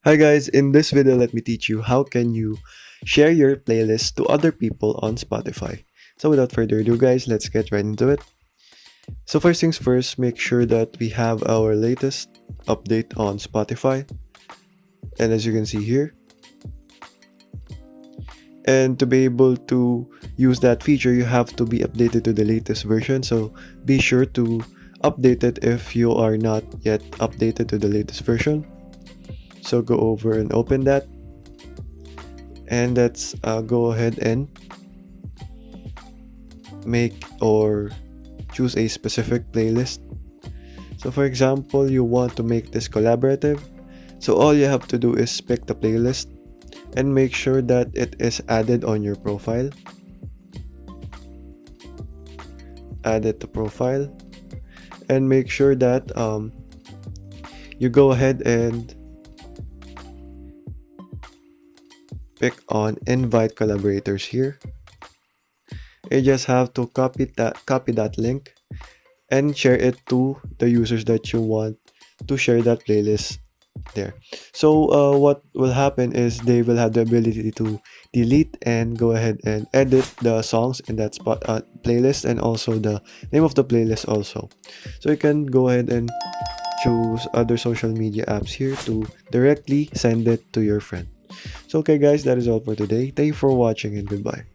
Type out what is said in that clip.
Hi guys, in this video let me teach you how can you share your playlist to other people on Spotify. So without further ado guys, let's get right into it. So first things first, make sure that we have our latest update on Spotify. And as you can see here, and to be able to use that feature, you have to be updated to the latest version. So be sure to update it if you are not yet updated to the latest version. So go over and open that, and let's go ahead and make or choose a specific playlist. So for example, you want to make this collaborative. So all you have to do is pick the playlist and make sure that it is added on your profile. Add it to profile and make sure that you go ahead and pick on invite collaborators here. You just have to copy that link and share it to the users that you want to share that playlist there. So what will happen is they will have the ability to delete and go ahead and edit the songs in that playlist, and also the name of the playlist also. So you can go ahead and choose other social media apps here to directly send it to your friend. So okay guys, that is all for today. Thank you for watching and goodbye.